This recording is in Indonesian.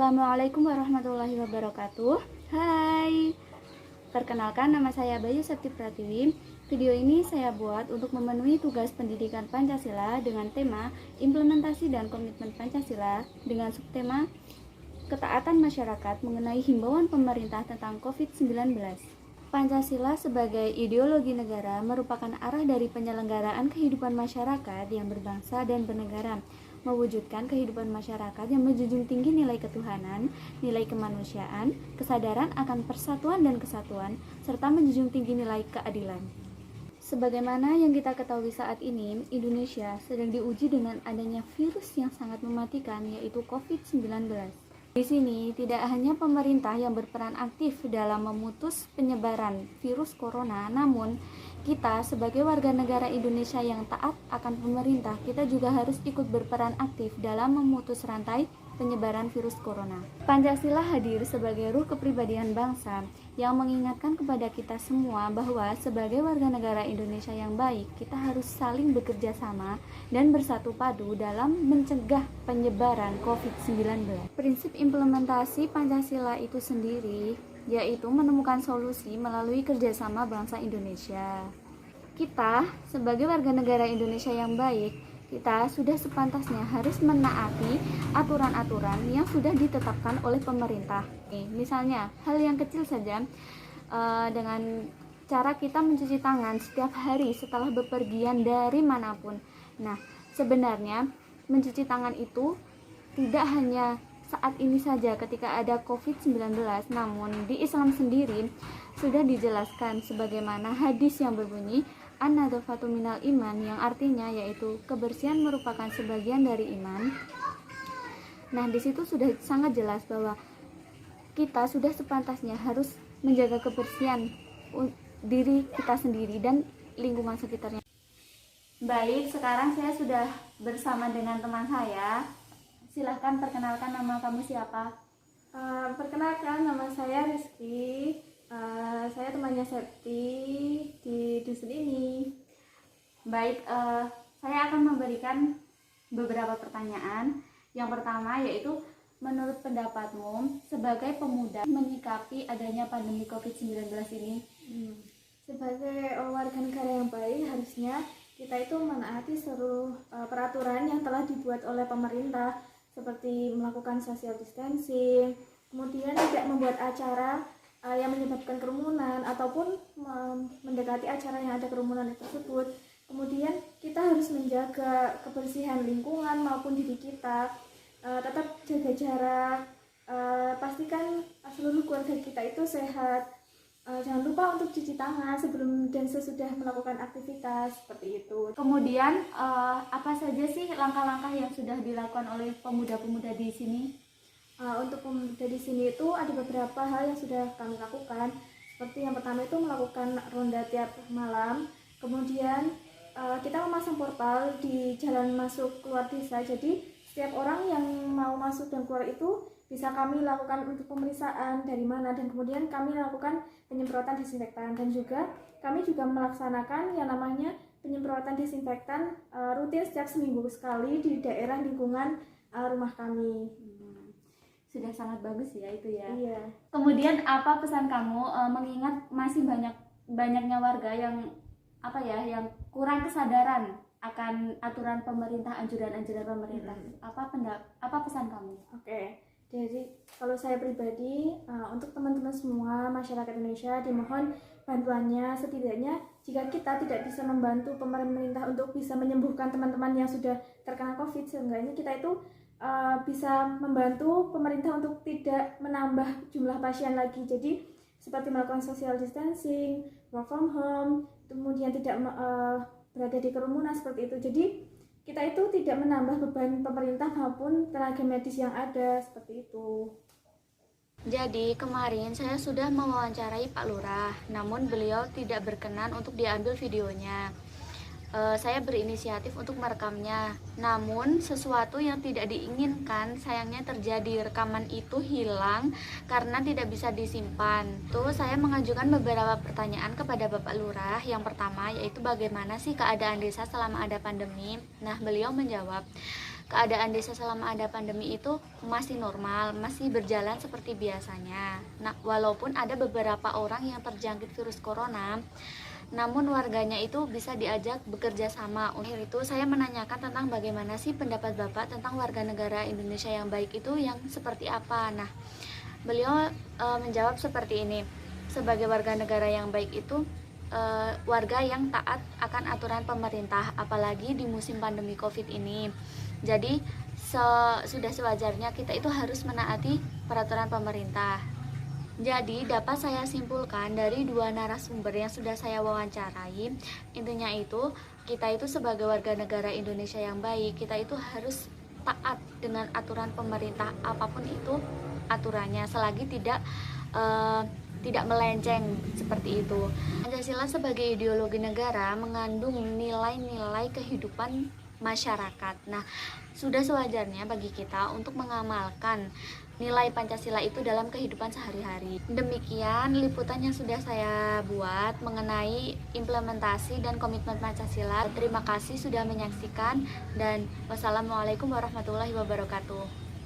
Assalamualaikum warahmatullahi wabarakatuh. Hai, perkenalkan nama saya Bayu Septi Pratiwi. Video ini saya buat untuk memenuhi tugas pendidikan Pancasila dengan tema implementasi dan komitmen Pancasila dengan subtema ketaatan masyarakat mengenai himbauan pemerintah tentang COVID-19. Pancasila sebagai ideologi negara merupakan arah dari penyelenggaraan kehidupan masyarakat yang berbangsa dan bernegara, mewujudkan kehidupan masyarakat yang menjunjung tinggi nilai ketuhanan, nilai kemanusiaan, kesadaran akan persatuan dan kesatuan, serta menjunjung tinggi nilai keadilan. Sebagaimana yang kita ketahui saat ini, Indonesia sedang diuji dengan adanya virus yang sangat mematikan, yaitu COVID-19. Di sini tidak hanya pemerintah yang berperan aktif dalam memutus penyebaran virus corona, namun kita sebagai warga negara Indonesia yang taat akan pemerintah, kita juga harus ikut berperan aktif dalam memutus rantai penyebaran virus corona. Pancasila hadir sebagai ruh kepribadian bangsa yang mengingatkan kepada kita semua bahwa sebagai warga negara Indonesia yang baik, kita harus saling bekerja sama dan bersatu padu dalam mencegah penyebaran COVID-19. Prinsip implementasi Pancasila itu sendiri yaitu menemukan solusi melalui kerjasama bangsa Indonesia. Kita sebagai warga negara Indonesia yang baik, kita sudah sepantasnya harus menaati aturan-aturan yang sudah ditetapkan oleh pemerintah. Misalnya, hal yang kecil saja, dengan cara kita mencuci tangan setiap hari setelah bepergian dari manapun. Nah, sebenarnya mencuci tangan itu tidak hanya saat ini saja ketika ada COVID-19, namun di Islam sendiri sudah dijelaskan sebagaimana hadis yang berbunyi an-nadzafatu minal iman, yang artinya yaitu kebersihan merupakan sebagian dari iman. Nah, di situ sudah sangat jelas bahwa kita sudah sepantasnya harus menjaga kebersihan diri kita sendiri dan lingkungan sekitarnya. Baik, sekarang saya sudah bersama dengan teman saya. Silahkan perkenalkan nama kamu siapa? Perkenalkan, nama saya Rizky. Saya temannya Septi di dusun ini. Baik, saya akan memberikan beberapa pertanyaan. Yang pertama yaitu, menurut pendapatmu sebagai pemuda menyikapi adanya pandemi COVID-19 ini? Sebagai warga negara yang baik, harusnya kita itu menaati seluruh peraturan yang telah dibuat oleh pemerintah, seperti melakukan social distancing, kemudian tidak membuat acara yang menyebabkan kerumunan ataupun mendekati acara yang ada kerumunan tersebut. Kemudian kita harus menjaga kebersihan lingkungan maupun diri kita, tetap jaga jarak, pastikan seluruh keluarga kita itu sehat. Jangan lupa untuk cuci tangan sebelum dan sesudah melakukan aktivitas, seperti itu. Kemudian apa saja sih langkah-langkah yang sudah dilakukan oleh pemuda-pemuda di sini? Untuk pemuda di sini itu ada beberapa hal yang sudah kami lakukan. Seperti yang pertama itu melakukan ronda tiap malam. Kemudian kita memasang portal di jalan masuk keluar desa. Jadi setiap orang yang mau masuk dan keluar itu bisa kami lakukan untuk pemeriksaan dari mana, dan kemudian kami lakukan penyemprotan disinfektan, dan juga kami juga melaksanakan yang namanya penyemprotan disinfektan rutin setiap seminggu sekali di daerah lingkungan rumah kami. Sudah sangat bagus ya itu ya. Iya. Kemudian apa pesan kamu mengingat masih banyaknya warga yang yang kurang kesadaran akan aturan pemerintah, anjuran-anjuran pemerintah. Apa pesan kamu? Oke. Jadi kalau saya pribadi, untuk teman-teman semua masyarakat Indonesia, dimohon bantuannya. Setidaknya jika kita tidak bisa membantu pemerintah untuk bisa menyembuhkan teman-teman yang sudah terkena COVID, seenggaknya kita itu bisa membantu pemerintah untuk tidak menambah jumlah pasien lagi. Jadi seperti melakukan social distancing, work from home, kemudian tidak berada di kerumunan seperti itu. Jadi kita itu tidak menambah beban pemerintah maupun tenaga medis yang ada, seperti itu. Jadi kemarin saya sudah mewawancarai Pak Lurah, namun beliau tidak berkenan untuk diambil videonya. Saya berinisiatif untuk merekamnya, namun sesuatu yang tidak diinginkan sayangnya terjadi. Rekaman itu hilang karena tidak bisa disimpan. Saya mengajukan beberapa pertanyaan kepada Bapak Lurah. Yang pertama yaitu, bagaimana sih keadaan desa selama ada pandemi? Nah, beliau menjawab, keadaan desa selama ada pandemi itu masih normal, masih berjalan seperti biasanya. Nah, walaupun ada beberapa orang yang terjangkit virus corona, namun warganya itu bisa diajak bekerja sama. Untuk itu saya menanyakan tentang bagaimana sih pendapat Bapak tentang warga negara Indonesia yang baik itu yang seperti apa. Nah, beliau menjawab seperti ini. Sebagai warga negara yang baik itu warga yang taat akan aturan pemerintah, apalagi di musim pandemi Covid ini. Jadi sudah sewajarnya kita itu harus menaati peraturan pemerintah. Jadi dapat saya simpulkan dari dua narasumber yang sudah saya wawancarai, intinya itu kita itu sebagai warga negara Indonesia yang baik, kita itu harus taat dengan aturan pemerintah apapun itu aturannya, selagi tidak melenceng seperti itu. Pancasila sebagai ideologi negara mengandung nilai-nilai kehidupan masyarakat. Nah, sudah sewajarnya bagi kita untuk mengamalkan nilai Pancasila itu dalam kehidupan sehari-hari. Demikian liputan yang sudah saya buat mengenai implementasi dan komitmen Pancasila. Terima kasih sudah menyaksikan dan wassalamualaikum warahmatullahi wabarakatuh.